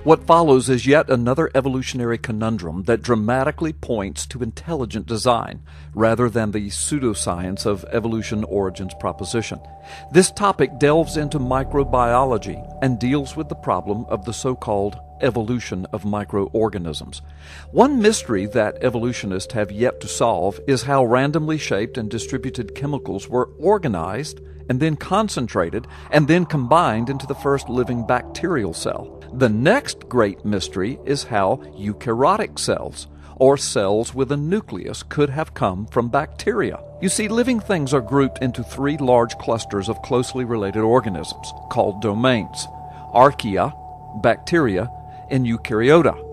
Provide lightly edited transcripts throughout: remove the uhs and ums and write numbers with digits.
What follows is yet another evolutionary conundrum that dramatically points to intelligent design, rather than the pseudoscience of evolution origins proposition. This topic delves into microbiology and deals with the problem of the so-called evolution of microorganisms. One mystery that evolutionists have yet to solve is how randomly shaped and distributed chemicals were organized and then concentrated and then combined into the first living bacterial cell. The next great mystery is how eukaryotic cells, or cells with a nucleus, could have come from bacteria. You see, living things are grouped into three large clusters of closely related organisms, called domains: archaea, bacteria, and eukaryota.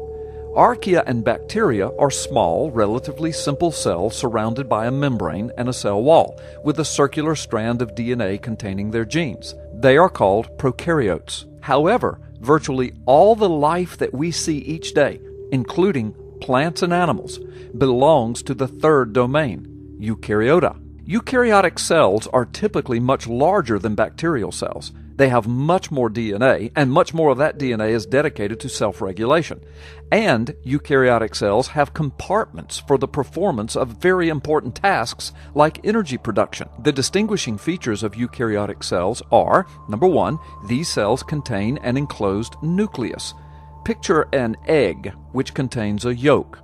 Archaea and bacteria are small, relatively simple cells surrounded by a membrane and a cell wall, with a circular strand of DNA containing their genes. They are called prokaryotes. However, virtually all the life that we see each day, including plants and animals, belongs to the third domain, eukaryota. Eukaryotic cells are typically much larger than bacterial cells. They have much more DNA, and much more of that DNA is dedicated to self-regulation. And eukaryotic cells have compartments for the performance of very important tasks like energy production. The distinguishing features of eukaryotic cells are, number one, these cells contain an enclosed nucleus. Picture an egg which contains a yolk.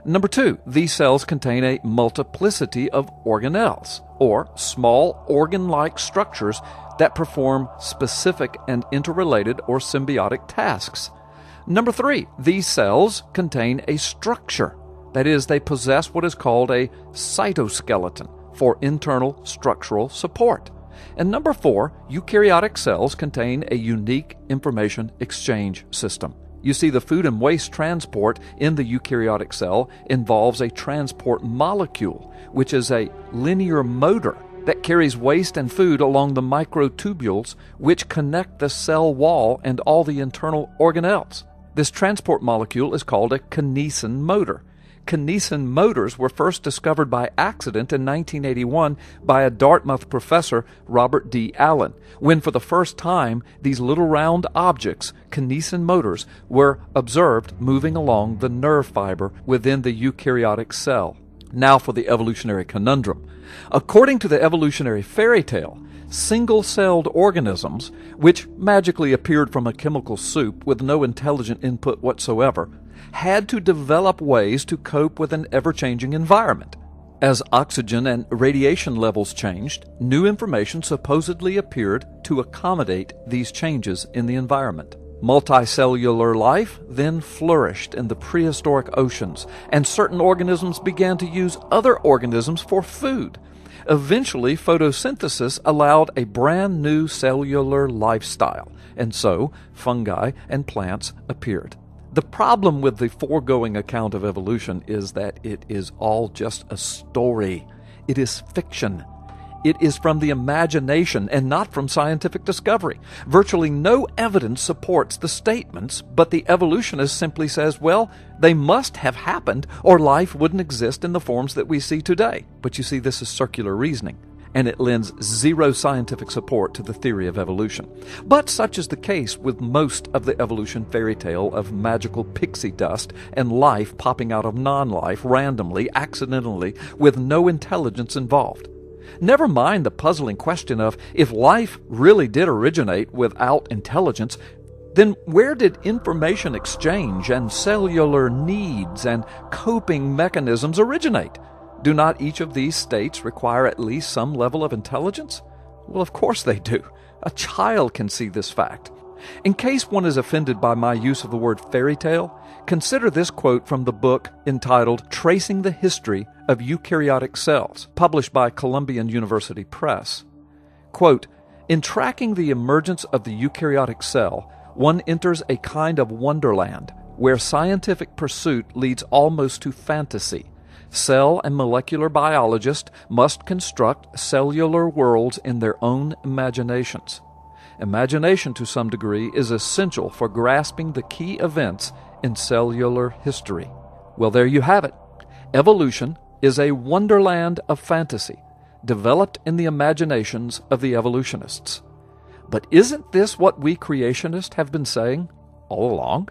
Number two, these cells contain a multiplicity of organelles, or small organ-like structures that perform specific and interrelated or symbiotic tasks. Number three, these cells contain a structure. That is, they possess what is called a cytoskeleton for internal structural support. And number four, eukaryotic cells contain a unique information exchange system. You see, the food and waste transport in the eukaryotic cell involves a transport molecule, which is a linear motor that carries waste and food along the microtubules which connect the cell wall and all the internal organelles. This transport molecule is called a kinesin motor. Kinesin motors were first discovered by accident in 1981 by a Dartmouth professor, Robert D. Allen, when for the first time these little round objects, kinesin motors, were observed moving along the nerve fiber within the eukaryotic cell. Now for the evolutionary conundrum. According to the evolutionary fairytale, single-celled organisms, which magically appeared from a chemical soup with no intelligent input whatsoever, had to develop ways to cope with an ever-changing environment. As oxygen and radiation levels changed, new information supposedly appeared to accommodate these changes in the environment. Multicellular life then flourished in the prehistoric oceans, and certain organisms began to use other organisms for food. Eventually, photosynthesis allowed a brand new cellular lifestyle, and so fungi and plants appeared. The problem with the foregoing account of evolution is that it is all just a story. It is fiction. It is from the imagination and not from scientific discovery. Virtually no evidence supports the statements, but the evolutionist simply says, well, they must have happened or life wouldn't exist in the forms that we see today. But you see, this is circular reasoning, and it lends zero scientific support to the theory of evolution. But such is the case with most of the evolution fairy tale of magical pixie dust and life popping out of non-life randomly, accidentally, with no intelligence involved. Never mind the puzzling question of, if life really did originate without intelligence, then where did information exchange and cellular needs and coping mechanisms originate? Do not each of these states require at least some level of intelligence? Well, of course they do. A child can see this fact. In case one is offended by my use of the word fairy tale, consider this quote from the book entitled Tracing the History of Eukaryotic Cells, published by Columbia University Press. Quote, "In tracking the emergence of the eukaryotic cell, one enters a kind of wonderland where scientific pursuit leads almost to fantasy. Cell and molecular biologists must construct cellular worlds in their own imaginations. Imagination, to some degree, is essential for grasping the key events in cellular history." Well, there you have it. Evolution is a wonderland of fantasy, developed in the imaginations of the evolutionists. But isn't this what we creationists have been saying? all along?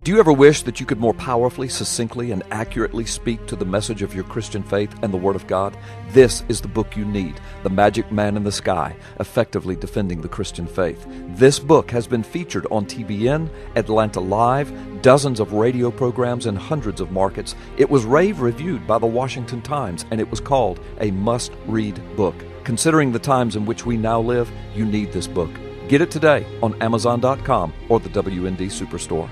Do you ever wish that you could more powerfully, succinctly, and accurately speak to the message of your Christian faith and the Word of God? This is the book you need, The Magic Man in the Sky, Effectively Defending the Christian Faith. This book has been featured on TBN, Atlanta Live, dozens of radio programs, and hundreds of markets. It was rave reviewed by the Washington Times, and it was called a must-read book. Considering the times in which we now live, you need this book. Get it today on Amazon.com or the WND Superstore.